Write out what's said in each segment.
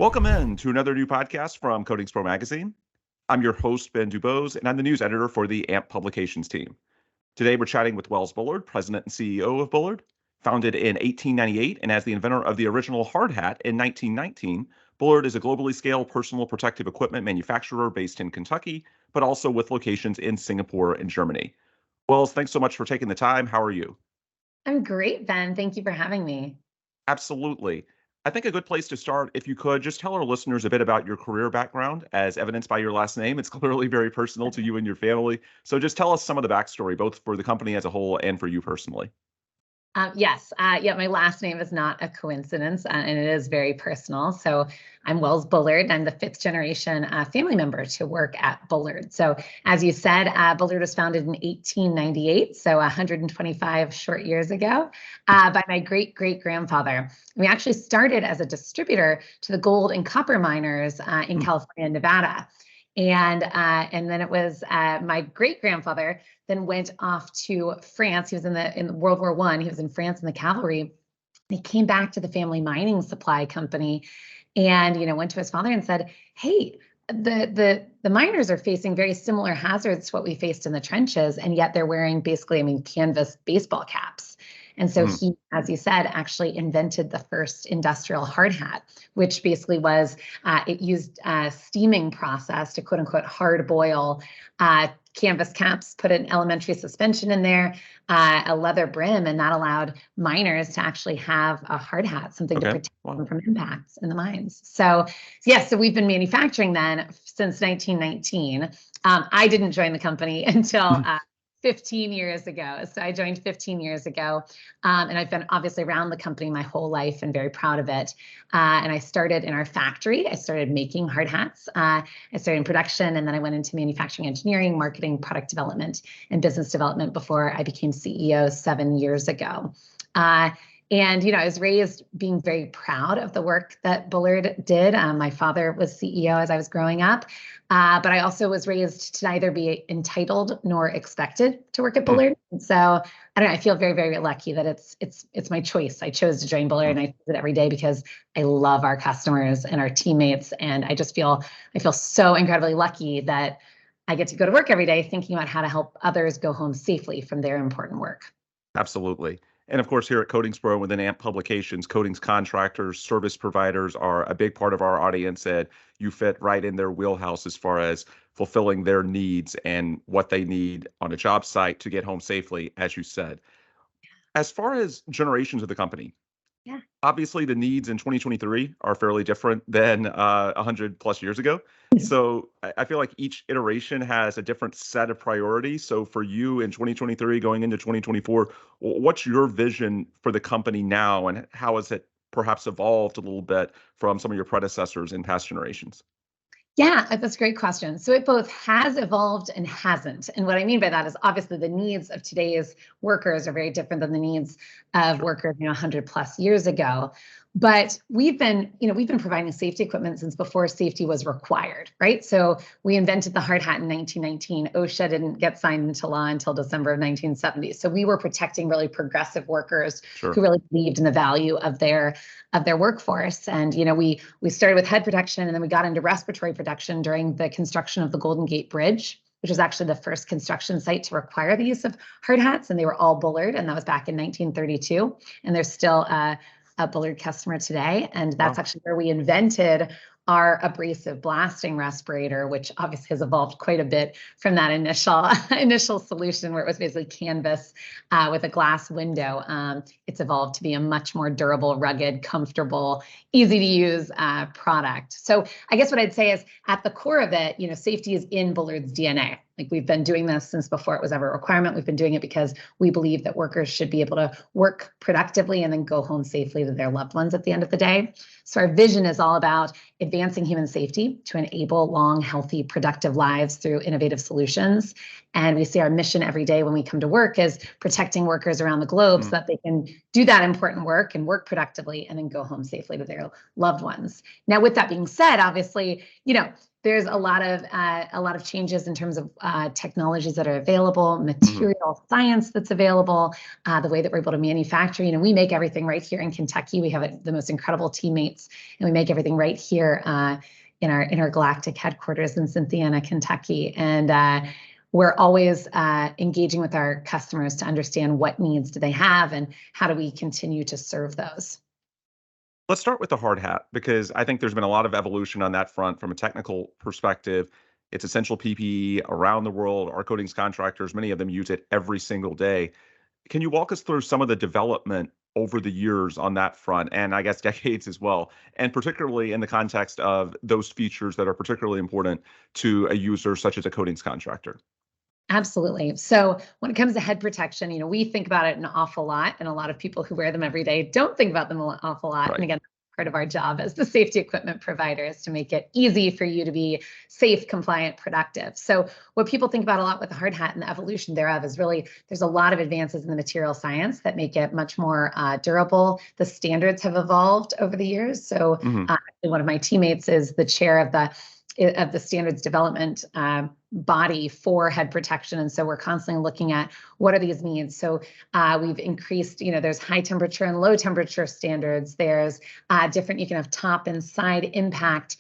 Welcome in to another new podcast from Coatings Pro Magazine. I'm your host, Ben Dubose, and I'm the news editor for the AMP Publications team. Today, we're chatting with Wells Bullard, president and CEO of Bullard. Founded in 1898 and as the inventor of the original hard hat in 1919, Bullard is a globally scaled personal protective equipment manufacturer based in Kentucky, but also with locations in Singapore and Germany. Wells, thanks so much for taking the time. How are you? I'm great, Ben. Thank you for having me. Absolutely. I think a good place to start, if you could, just tell our listeners a bit about your career background, as evidenced by your last name. It's clearly very personal to you and your family. So just tell us some of the backstory, both for the company as a whole and for you personally. Yes, my last name is not a coincidence, and it is very personal. So I'm Wells Bullard. I'm the fifth generation family member to work at Bullard. So as you said, Bullard was founded in 1898, so 125 short years ago, by my great-great-grandfather. We actually started as a distributor to the gold and copper miners in California and Nevada. And then it was my great-grandfather then went off to France. He was in World War I. He was in France in the cavalry. He came back to the family mining supply company and, went to his father and said, hey, the miners are facing very similar hazards to what we faced in the trenches. And yet they're wearing basically, canvas baseball caps. And so he, as you said, actually invented the first industrial hard hat, which basically was, it used a steaming process to quote unquote hard boil canvas caps, put an elementary suspension in there, a leather brim, and that allowed miners to actually have a hard hat, something to protect them from impacts in the mines. So we've been manufacturing then since 1919. I didn't join the company until 15 years ago. So I joined 15 years ago, and I've been obviously around the company my whole life and very proud of it. And I started in our factory. I started making hard hats. I started in production, and then I went into manufacturing engineering, marketing, product development, and business development before I became CEO 7 years ago. And, I was raised being very proud of the work that Bullard did. My father was CEO as I was growing up, but I also was raised to neither be entitled nor expected to work at Bullard. And so I don't know, I feel very, very lucky that it's my choice. I chose to join Bullard and I do it every day because I love our customers and our teammates. And I feel so incredibly lucky that I get to go to work every day thinking about how to help others go home safely from their important work. Absolutely. And of course, here at Coatings Pro within AMP Publications, coatings contractors, service providers are a big part of our audience, and you fit right in their wheelhouse as far as fulfilling their needs and what they need on a job site to get home safely, as you said. As far as generations of the company, obviously the needs in 2023 are fairly different than 100 plus years ago. So I feel like each iteration has a different set of priorities. So for you in 2023 going into 2024, what's your vision for the company now, and how has it perhaps evolved a little bit from some of your predecessors in past generations? Yeah, that's a great question. So it both has evolved and hasn't. And what I mean by that is obviously the needs of today's workers are very different than the needs of workers, 100 plus years ago. But we've been providing safety equipment since before safety was required, right? So we invented the hard hat in 1919. OSHA didn't get signed into law until December of 1970. So we were protecting really progressive workers who really believed in the value of their workforce. And we started with head protection, and then we got into respiratory protection during the construction of the Golden Gate Bridge, which was actually the first construction site to require the use of hard hats, and they were all Bullard, and that was back in 1932. And there's still a Bullard customer today. And that's actually where we invented our abrasive blasting respirator, which obviously has evolved quite a bit from that initial solution where it was basically canvas with a glass window. It's evolved to be a much more durable, rugged, comfortable, easy to use product. So I guess what I'd say is at the core of it, safety is in Bullard's DNA. Like we've been doing this since before it was ever a requirement. We've been doing it because we believe that workers should be able to work productively and then go home safely to their loved ones at the end of the day. So our vision is all about advancing human safety to enable long, healthy, productive lives through innovative solutions. And we see our mission every day when we come to work is protecting workers around the globe so that they can do that important work and work productively and then go home safely to their loved ones. Now, with that being said, obviously, there's a lot of changes in terms of technologies that are available, material science that's available, the way that we're able to manufacture. We make everything right here in Kentucky. We have the most incredible teammates, and we make everything right here in our galactic headquarters in Cynthiana, Kentucky. And we're always engaging with our customers to understand what needs do they have and how do we continue to serve those. Let's start with the hard hat, because I think there's been a lot of evolution on that front from a technical perspective. It's essential PPE around the world. Our coatings contractors, many of them use it every single day. Can you walk us through some of the development over the years on that front, and I guess decades as well, and particularly in the context of those features that are particularly important to a user such as a coatings contractor? Absolutely. So when it comes to head protection, we think about it an awful lot, and a lot of people who wear them every day don't think about them an awful lot. Right. And again, part of our job as the safety equipment provider is to make it easy for you to be safe, compliant, productive. So what people think about a lot with the hard hat and the evolution thereof is really there's a lot of advances in the material science that make it much more durable. The standards have evolved over the years. So Hmm. one of my teammates is the chair of the standards development body for head protection. And so we're constantly looking at what are these needs. So we've increased, there's high temperature and low temperature standards. There's different, you can have top and side impact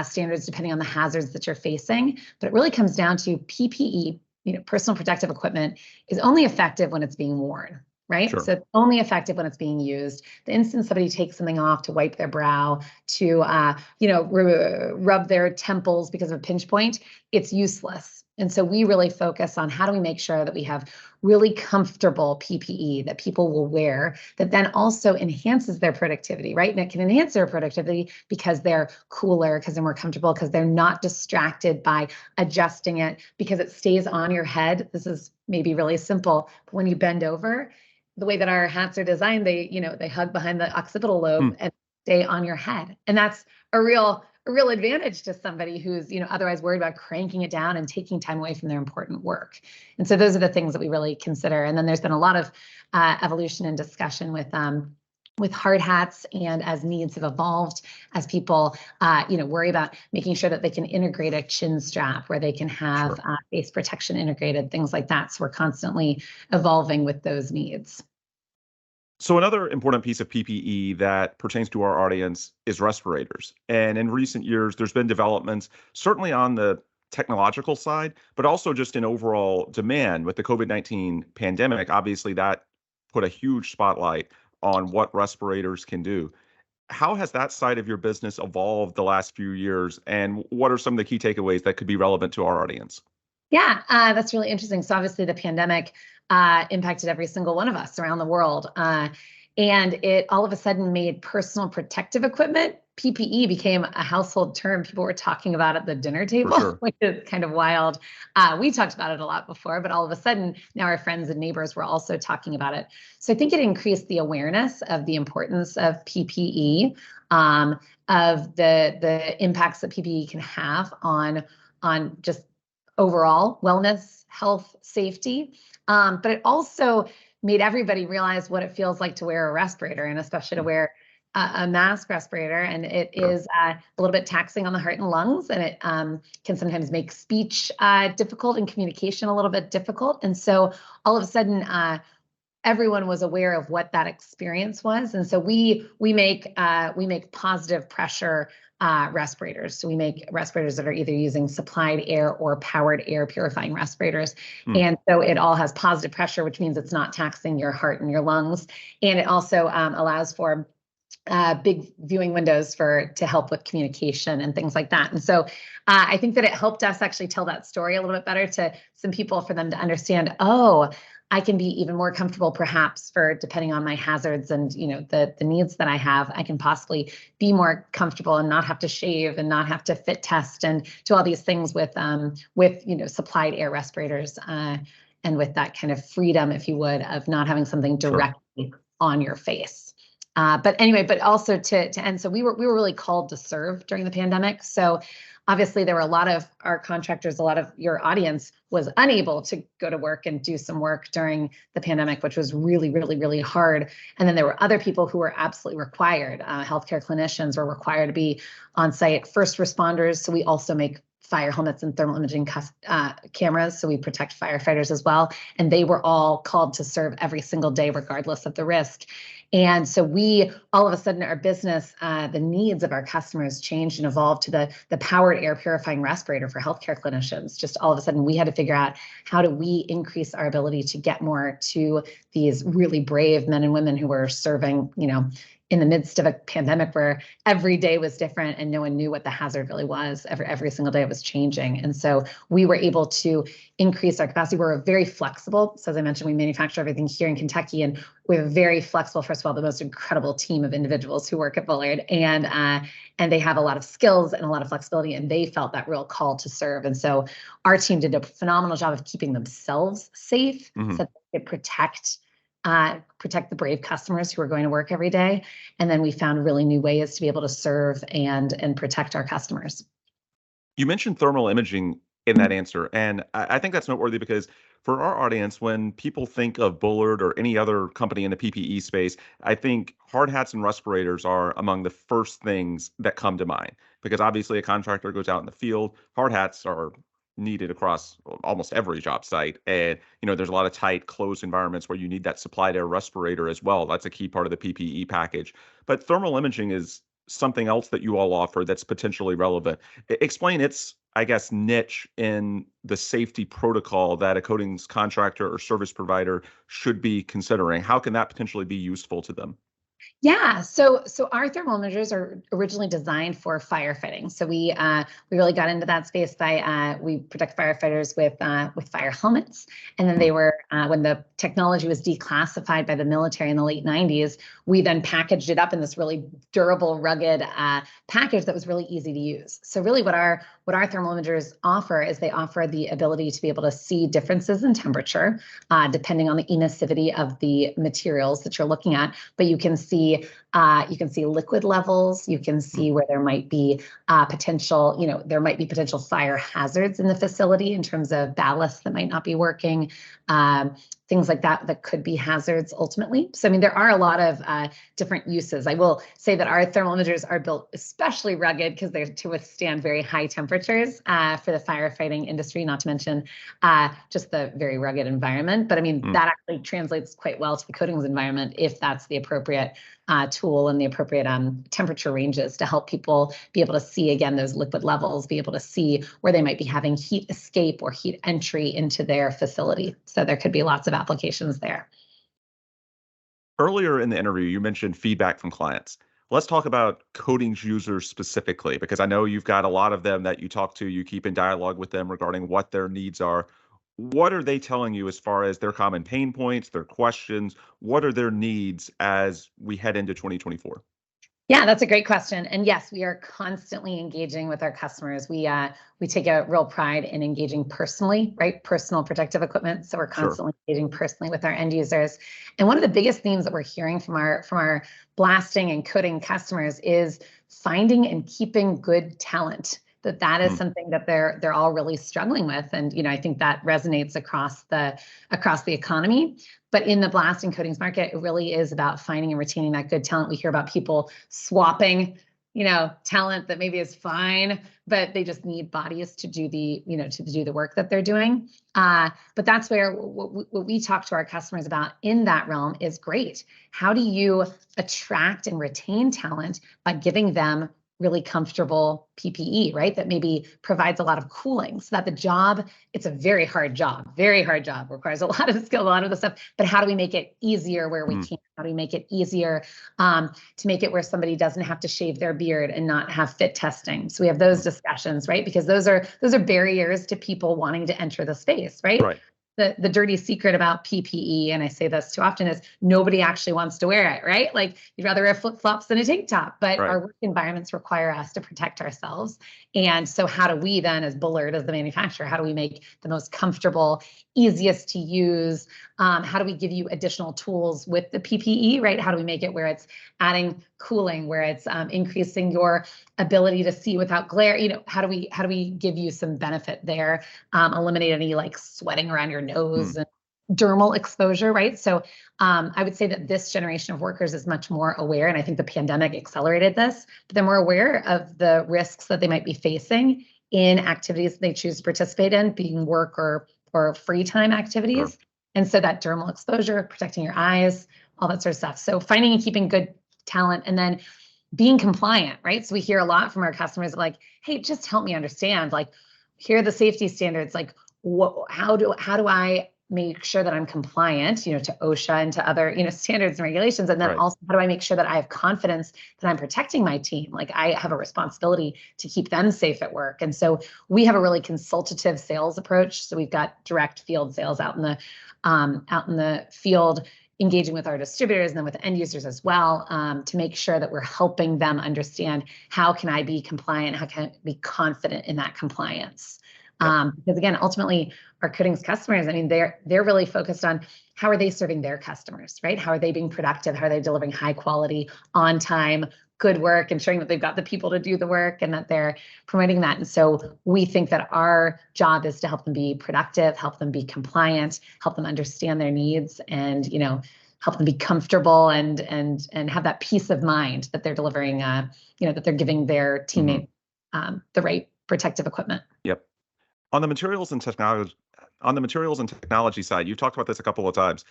standards depending on the hazards that you're facing. But it really comes down to PPE, personal protective equipment is only effective when it's being worn. Right? Sure. So it's only effective when it's being used. The instant somebody takes something off to wipe their brow, to rub their temples because of a pinch point, it's useless. And so we really focus on how do we make sure that we have really comfortable PPE that people will wear that then also enhances their productivity, right? And it can enhance their productivity because they're cooler, because they're more comfortable, because they're not distracted by adjusting it, because it stays on your head. This is maybe really simple, but when you bend over, the way that our hats are designed, they hug behind the occipital lobe and stay on your head. And that's a real advantage to somebody who's, otherwise worried about cranking it down and taking time away from their important work. And so those are the things that we really consider. And then there's been a lot of evolution and discussion with hard hats, and as needs have evolved, as people, worry about making sure that they can integrate a chin strap where they can have face protection integrated, things like that. So we're constantly evolving with those needs. So another important piece of PPE that pertains to our audience is respirators. And in recent years, there's been developments, certainly on the technological side, but also just in overall demand with the COVID-19 pandemic. Obviously, that put a huge spotlight on what respirators can do. How has that side of your business evolved the last few years? And what are some of the key takeaways that could be relevant to our audience? Yeah, that's really interesting. So obviously the pandemic impacted every single one of us around the world. And it all of a sudden made personal protective equipment, PPE, became a household term. People were talking about at the dinner table, Sure. which is kind of wild. We talked about it a lot before, but all of a sudden now our friends and neighbors were also talking about it. So I think it increased the awareness of the importance of PPE, of the impacts that PPE can have on just overall wellness, health, safety. But it also made everybody realize what it feels like to wear a respirator, and especially to wear a mask respirator. And it is a little bit taxing on the heart and lungs, and it can sometimes make speech difficult and communication a little bit difficult. And so all of a sudden, everyone was aware of what that experience was. And so we make positive pressure respirators. So we make respirators that are either using supplied air or powered air purifying respirators. And so it all has positive pressure, which means it's not taxing your heart and your lungs. And it also allows for big viewing windows to help with communication and things like that. And so I think that it helped us actually tell that story a little bit better to some people, for them to understand, oh, I can be even more comfortable, perhaps, for depending on my hazards and the needs that I have. I can possibly be more comfortable and not have to shave and not have to fit test and do all these things with supplied air respirators and with that kind of freedom, if you would, of not having something directly on your face. But anyway, but also to end, so we were really called to serve during the pandemic. So obviously there were a lot of our contractors, a lot of your audience was unable to go to work and do some work during the pandemic, which was really, really, really hard. And then there were other people who were absolutely required. Healthcare clinicians were required to be on site, first responders. So we also make fire helmets and thermal imaging cameras. So we protect firefighters as well. And they were all called to serve every single day, regardless of the risk. And so we, all of a sudden, our business, the needs of our customers changed and evolved to the powered air purifying respirator for healthcare clinicians. Just all of a sudden, we had to figure out how do we increase our ability to get more to these really brave men and women who were serving, in the midst of a pandemic where every day was different and no one knew what the hazard really was. Every single day it was changing. And so we were able to increase our capacity. We're very flexible. So as I mentioned, we manufacture everything here in Kentucky, and we're very flexible. First of all, the most incredible team of individuals who work at Bullard, and they have a lot of skills and a lot of flexibility, and they felt that real call to serve. And so our team did a phenomenal job of keeping themselves safe so that they could protect the brave customers who are going to work every day. And then we found really new ways to be able to serve and protect our customers. You mentioned thermal imaging in that answer, and I think that's noteworthy because for our audience, when people think of Bullard or any other company in the PPE space, I think hard hats and respirators are among the first things that come to mind because obviously a contractor goes out in the field. Hard hats are needed across almost every job site, and there's a lot of tight closed environments where you need that supplied air respirator as well. That's a key part of the PPE package. But thermal imaging is something else that you all offer that's potentially relevant. Explain its, I guess, niche in the safety protocol that a coatings contractor or service provider should be considering. How can that potentially be useful to them? Yeah, so our thermal imagers are originally designed for firefighting. So we really got into that space by we protect firefighters with fire helmets, and then they were when the technology was declassified by the military in the late 90s, we then packaged it up in this really durable, rugged package that was really easy to use. So really, what our thermal imagers offer is they offer the ability to be able to see differences in temperature depending on the emissivity of the materials that you're looking at, but you can see liquid levels. You can see where there might be potential fire hazards in the facility in terms of ballast that might not be working, things like that could be hazards ultimately. So, I mean, there are a lot of different uses. I will say that our thermal imagers are built especially rugged because they're to withstand very high temperatures for the firefighting industry, not to mention just the very rugged environment. But I mean, that actually translates quite well to the coatings environment if that's the appropriate tool and the appropriate temperature ranges to help people be able to see, again, those liquid levels, be able to see where they might be having heat escape or heat entry into their facility. So there could be lots of applications there. Earlier in the interview, you mentioned feedback from clients. Let's talk about coatings users specifically, because I know you've got a lot of them that you talk to, you keep in dialogue with them regarding what their needs are. What are they telling you as far as their common pain points, their questions? What are their needs as we head into 2024? Yeah, that's a great question. And yes, we are constantly engaging with our customers. We take a real pride in engaging personally, right? Personal protective equipment. So we're constantly engaging personally with our end users. And one of the biggest themes that we're hearing from our blasting and coating customers is finding and keeping good talent. That is something that they're all really struggling with. And I think that resonates across the economy. But in the blast and coatings market, it really is about finding and retaining that good talent. We hear about people swapping, talent that maybe is fine, but they just need bodies to do the work that they're doing. But that's where what we talk to our customers about in that realm is great. How do you attract and retain talent by giving them really comfortable PPE, right? That maybe provides a lot of cooling so that the job, it's a very hard job, requires a lot of skill, a lot of the stuff, but how do we make it easier where we can? How do we make it easier to make it where somebody doesn't have to shave their beard and not have fit testing? So we have those discussions, right? Because those are barriers to people wanting to enter the space, right? Right. The dirty secret about PPE, and I say this too often, is nobody actually wants to wear it, right? Like you'd rather wear flip-flops than a tank top, but our work environments require us to protect ourselves. And so how do we then, as Bullard, as the manufacturer, how do we make the most comfortable, easiest to use, How do we give you additional tools with the PPE, right? How do we make it where it's adding cooling, where it's increasing your ability to see without glare? How do we give you some benefit there? Eliminate any like sweating around your nose and dermal exposure, right? So I would say that this generation of workers is much more aware, and I think the pandemic accelerated this, but they're more aware of the risks that they might be facing in activities they choose to participate in, being work or free time activities. Sure. And so that dermal exposure, protecting your eyes, all that sort of stuff. So finding and keeping good talent, and then being compliant, right? So we hear a lot from our customers like, hey, just help me understand, like, here are the safety standards. Like, how do I make sure that I'm compliant, to OSHA and to other, standards and regulations. And then also, how do I make sure that I have confidence that I'm protecting my team? Like, I have a responsibility to keep them safe at work. And so we have a really consultative sales approach. So we've got direct field sales out in the field, engaging with our distributors and then with end users as well, to make sure that we're helping them understand, how can I be compliant? How can I be confident in that compliance? Because again, ultimately, our coatings customers, I mean, they're really focused on how are they serving their customers, right? How are they being productive? How are they delivering high quality, on time, good work, ensuring that they've got the people to do the work and that they're promoting that. And so we think that our job is to help them be productive, help them be compliant, help them understand their needs, and help them be comfortable and have that peace of mind that they're delivering, that they're giving their teammate the right protective equipment. Yep. On the materials and technology side, you've talked about this a couple of times.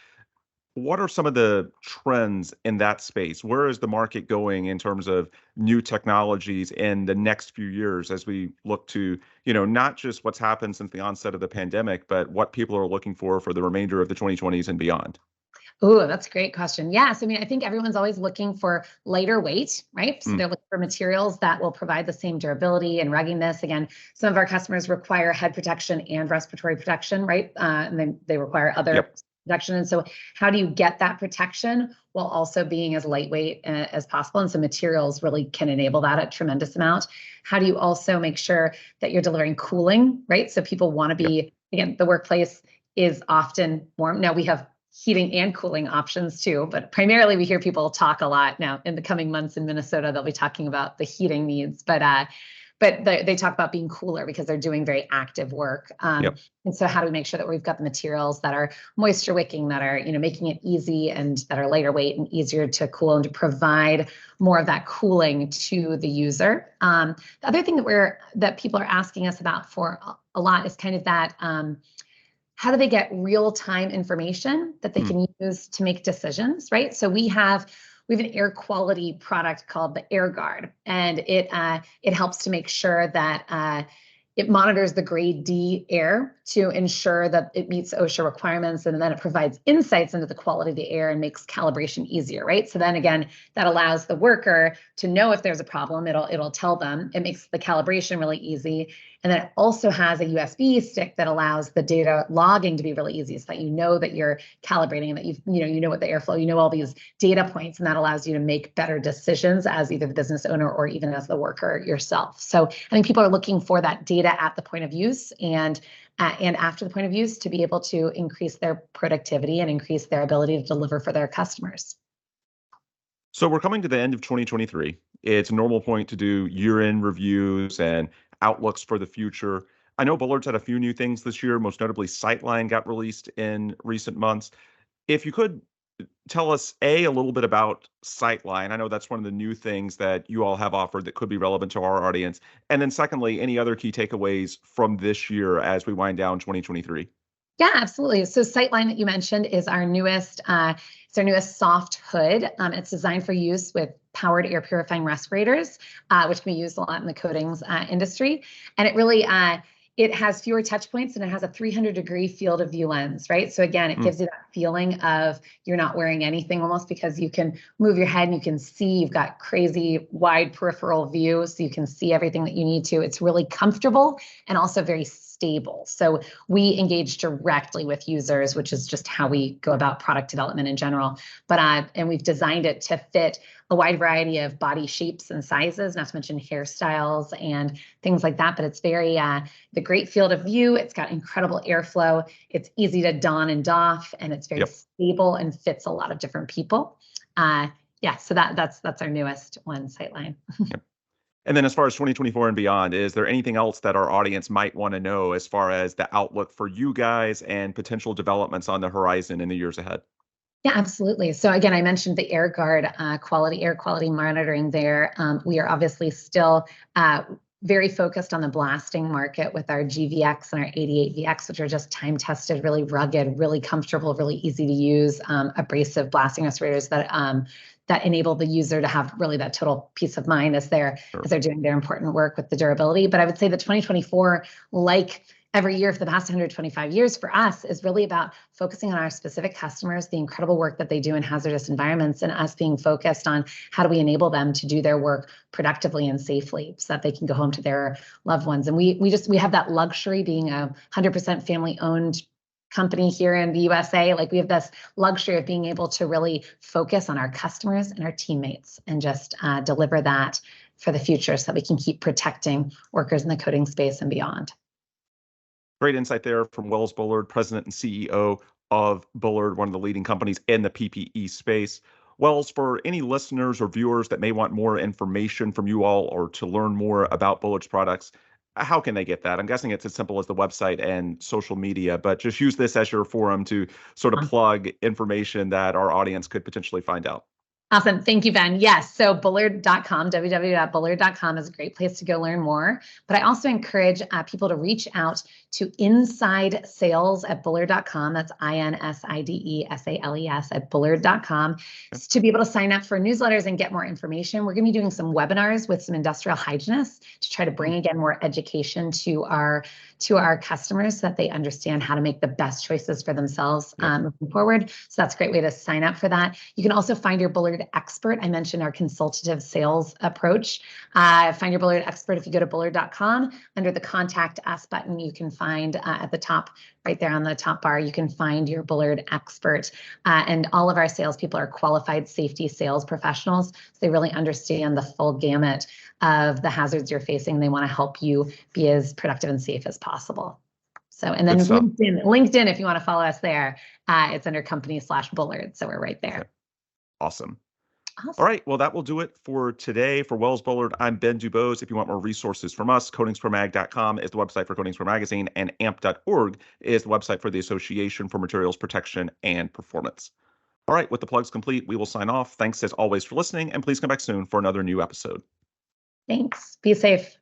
What are some of the trends in that space? Where is the market going in terms of new technologies in the next few years, as we look to, not just what's happened since the onset of the pandemic, but what people are looking for the remainder of the 2020s and beyond? Oh, that's a great question. Yes. I mean, I think everyone's always looking for lighter weight, right? So they're looking for materials that will provide the same durability and ruggedness. Again, some of our customers require head protection and respiratory protection, right? And they require other protection. And so how do you get that protection while also being as lightweight as possible? And so materials really can enable that a tremendous amount. How do you also make sure that you're delivering cooling, right? So people want to be, again, the workplace is often warm. Now we have heating and cooling options too, but primarily we hear people talk a lot now. In the coming months in Minnesota, they'll be talking about the heating needs, but they talk about being cooler because they're doing very active work. And so how do we make sure that we've got the materials that are moisture wicking, that are, making it easy, and that are lighter weight and easier to cool, and to provide more of that cooling to the user. The other thing that people are asking us about for a lot is kind of that, how do they get real-time information that they can use to make decisions, right? So we have an air quality product called the Air Guard, and it helps to make sure that it monitors the grade D air to ensure that it meets OSHA requirements, and then it provides insights into the quality of the air and makes calibration easier, right? So then again, that allows the worker to know if there's a problem. It'll tell them. It makes the calibration really easy. And then it also has a USB stick that allows the data logging to be really easy, so that you know that you're calibrating, and that you know what the airflow, all these data points, and that allows you to make better decisions as either the business owner or even as the worker yourself. So I think people are looking for that data at the point of use and after the point of use, to be able to increase their productivity and increase their ability to deliver for their customers. So we're coming to the end of 2023. It's a normal point to do year-end reviews and outlooks for the future. I know Bullard's had a few new things this year, most notably Seline got released in recent months. If you could tell us, a little bit about Seline. I know that's one of the new things that you all have offered that could be relevant to our audience. And then secondly, any other key takeaways from this year as we wind down 2023? Yeah, absolutely. So Seline that you mentioned is our newest, it's our newest soft hood. It's designed for use with powered air purifying respirators, which can be used a lot in the coatings industry. And it really, it has fewer touch points, and it has a 300-degree field of view lens, right? So again, it gives you that feeling of you're not wearing anything, almost, because you can move your head and you can see. You've got crazy wide peripheral view, so you can see everything that you need to. It's really comfortable and also very stable. So we engage directly with users, which is just how we go about product development in general. But and we've designed it to fit a wide variety of body shapes and sizes, not to mention hairstyles and things like that. But it's very the great field of view. It's got incredible airflow. It's easy to don and doff, and it's very stable and fits a lot of different people. Yeah, so that's our newest one, Seline. Yep. And then as far as 2024 and beyond, is there anything else that our audience might want to know as far as the outlook for you guys and potential developments on the horizon in the years ahead? Yeah, absolutely. So again, I mentioned the air guard air quality monitoring there. We are obviously still very focused on the blasting market with our GVX and our 88VX, which are just time tested, really rugged, really comfortable, really easy to use, abrasive blasting respirators that enable the user to have really that total peace of mind as they're doing their important work with the durability. But I would say that 2024, like every year for the past 125 years for us, is really about focusing on our specific customers, the incredible work that they do in hazardous environments, and us being focused on how do we enable them to do their work productively and safely so that they can go home to their loved ones. And we have that luxury, being a 100% family owned company here in the USA. Like, we have this luxury of being able to really focus on our customers and our teammates and just deliver that for the future so that we can keep protecting workers in the coating space and beyond. Great insight there from Wells Bullard, President and CEO of Bullard, one of the leading companies in the PPE space. Wells, for any listeners or viewers that may want more information from you all or to learn more about Bullard's products, how can they get that? I'm guessing it's as simple as the website and social media, but just use this as your forum to sort of plug information that our audience could potentially find out. Awesome. Thank you, Ben. Yes. So Bullard.com, www.bullard.com is a great place to go learn more. But I also encourage people to reach out to inside sales at Bullard.com. That's INSIDESALES at Bullard.com to be able to sign up for newsletters and get more information. We're going to be doing some webinars with some industrial hygienists to try to bring, again, more education to our customers so that they understand how to make the best choices for themselves moving forward. So that's a great way to sign up for that. You can also find your Bullard expert. I mentioned our consultative sales approach. Find your Bullard expert if you go to Bullard.com. Under the Contact Us button, you can find at the top, right there on the top bar, you can find your Bullard expert. And all of our salespeople are qualified safety sales professionals. So they really understand the full gamut of the hazards you're facing. They want to help you be as productive and safe as possible. So, and then LinkedIn, if you want to follow us there, it's under company/Bullard. So we're right there. Awesome. All right. Well, that will do it for today. For Wells Bullard, I'm Ben Dubose. If you want more resources from us, coatingspromag.com is the website for Coatings Pro Magazine, and amp.org is the website for the Association for Materials Protection and Performance. All right. With the plugs complete, we will sign off. Thanks as always for listening, and please come back soon for another new episode. Thanks. Be safe.